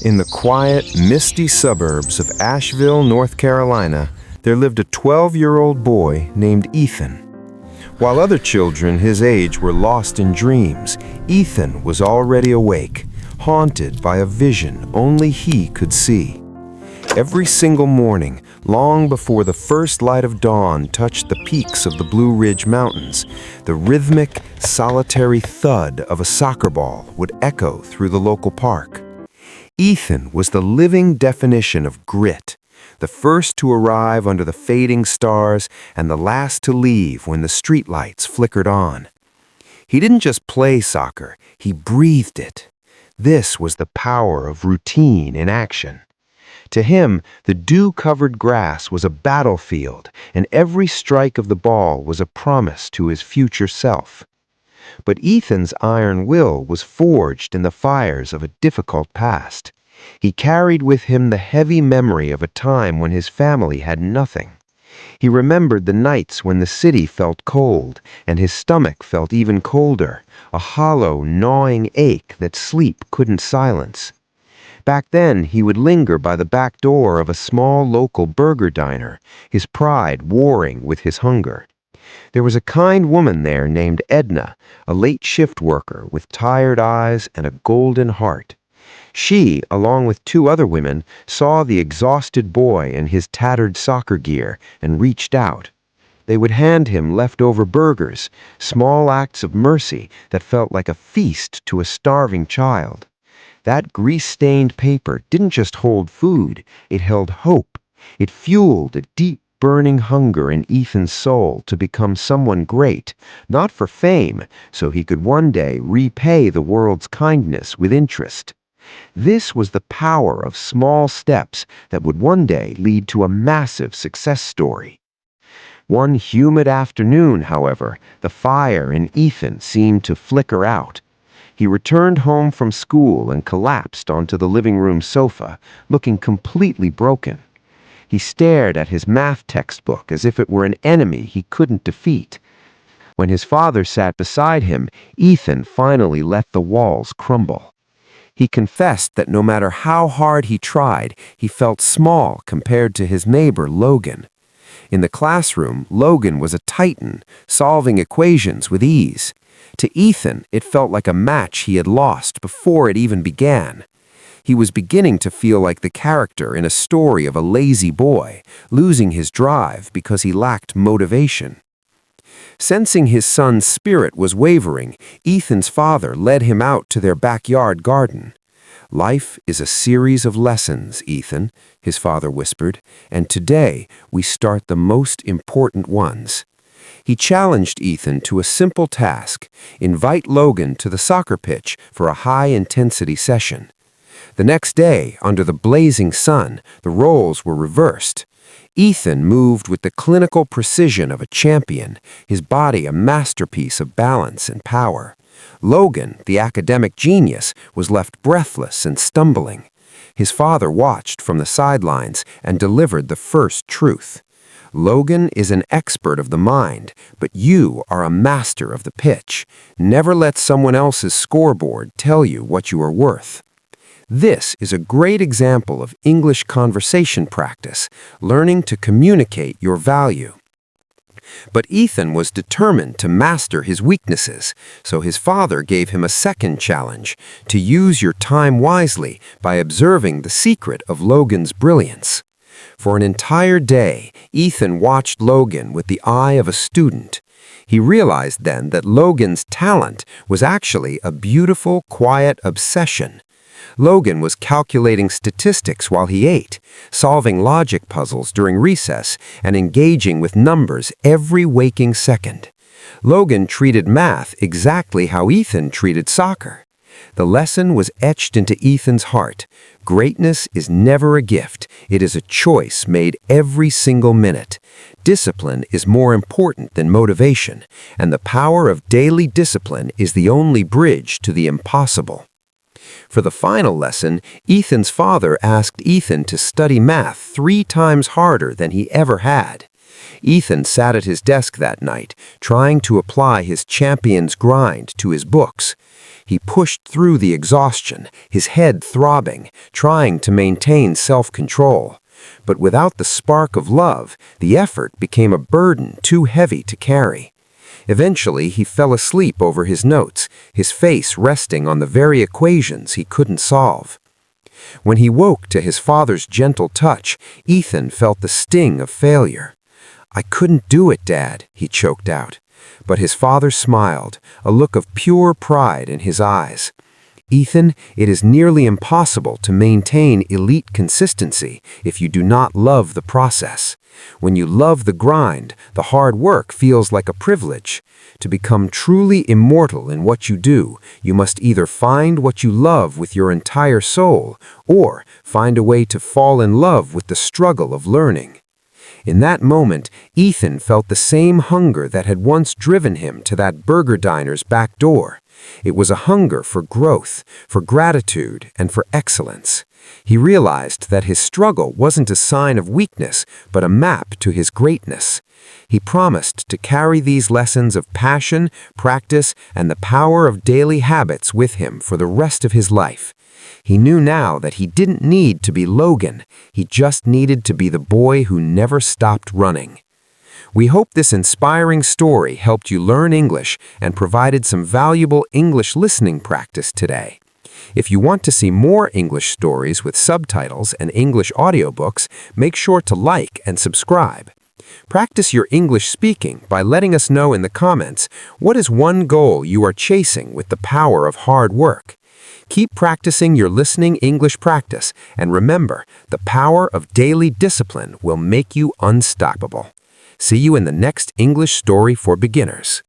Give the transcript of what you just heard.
In the quiet, misty suburbs of Asheville, North Carolina, there lived a 12-year-old boy named Ethan. While other children his age were lost in dreams, Ethan was already awake, haunted by a vision only he could see. Every single morning, long before the first light of dawn touched the peaks of the Blue Ridge Mountains, the rhythmic, solitary thud of a soccer ball would echo through the local park. Ethan was the living definition of grit, the first to arrive under the fading stars and the last to leave when the streetlights flickered on. He didn't just play soccer, he breathed it. This was the power of routine in action. To him, the dew-covered grass was a battlefield, and every strike of the ball was a promise to his future self. But Ethan's iron will was forged in the fires of a difficult past. He carried with him the heavy memory of a time when his family had nothing. He remembered the nights when the city felt cold, and his stomach felt even colder, a hollow, gnawing ache that sleep couldn't silence. Back then, he would linger by the back door of a small local burger diner, his pride warring with his hunger. There was a kind woman there named Edna, a late shift worker with tired eyes and a golden heart. She, along with two other women, saw the exhausted boy in his tattered soccer gear and reached out. They would hand him leftover burgers, small acts of mercy that felt like a feast to a starving child. That grease-stained paper didn't just hold food, it held hope. It fueled a deep, burning hunger in Ethan's soul to become someone great, not for fame, so he could one day repay the world's kindness with interest. This was the power of small steps that would one day lead to a massive success story. One humid afternoon, however, the fire in Ethan seemed to flicker out. He returned home from school and collapsed onto the living room sofa, looking completely broken. He stared at his math textbook as if it were an enemy he couldn't defeat. When his father sat beside him, Ethan finally let the walls crumble. He confessed that no matter how hard he tried, he felt small compared to his neighbor Logan. In the classroom, Logan was a titan, solving equations with ease. To Ethan, it felt like a match he had lost before it even began. He was beginning to feel like the character in a story of a lazy boy, losing his drive because he lacked motivation. Sensing his son's spirit was wavering, Ethan's father led him out to their backyard garden. "Life is a series of lessons, Ethan," his father whispered, "and today we start the most important ones." He challenged Ethan to a simple task: invite Logan to the soccer pitch for a high-intensity session. The next day, under the blazing sun, the roles were reversed. Ethan moved with the clinical precision of a champion, his body a masterpiece of balance and power. Logan, the academic genius, was left breathless and stumbling. His father watched from the sidelines and delivered the first truth. "Logan is an expert of the mind, but you are a master of the pitch. Never let someone else's scoreboard tell you what you are worth." This is a great example of English conversation practice, learning to communicate your value. But Ethan was determined to master his weaknesses, so his father gave him a second challenge: to use your time wisely by observing the secret of Logan's brilliance. For an entire day, Ethan watched Logan with the eye of a student. He realized then that Logan's talent was actually a beautiful, quiet obsession. Logan was calculating statistics while he ate, solving logic puzzles during recess, and engaging with numbers every waking second. Logan treated math exactly how Ethan treated soccer. The lesson was etched into Ethan's heart. Greatness is never a gift. It is a choice made every single minute. Discipline is more important than motivation, and the power of daily discipline is the only bridge to the impossible. For the final lesson, Ethan's father asked Ethan to study math 3 times harder than he ever had. Ethan sat at his desk that night, trying to apply his champion's grind to his books. He pushed through the exhaustion, his head throbbing, trying to maintain self-control. But without the spark of love, the effort became a burden too heavy to carry. Eventually, he fell asleep over his notes, his face resting on the very equations he couldn't solve. When he woke to his father's gentle touch, Ethan felt the sting of failure. "I couldn't do it, Dad," he choked out. But his father smiled, a look of pure pride in his eyes. "Ethan, it is nearly impossible to maintain elite consistency if you do not love the process. When you love the grind, the hard work feels like a privilege. To become truly immortal in what you do, you must either find what you love with your entire soul, or find a way to fall in love with the struggle of learning." In that moment, Ethan felt the same hunger that had once driven him to that burger diner's back door. It was a hunger for growth, for gratitude, and for excellence. He realized that his struggle wasn't a sign of weakness, but a map to his greatness. He promised to carry these lessons of passion, practice, and the power of daily habits with him for the rest of his life. He knew now that he didn't need to be Logan. He just needed to be the boy who never stopped running. We hope this inspiring story helped you learn English and provided some valuable English listening practice today. If you want to see more English stories with subtitles and English audiobooks, make sure to like and subscribe. Practice your English speaking by letting us know in the comments what is one goal you are chasing with the power of hard work. Keep practicing your listening English practice, and remember, the power of daily discipline will make you unstoppable. See you in the next English story for beginners.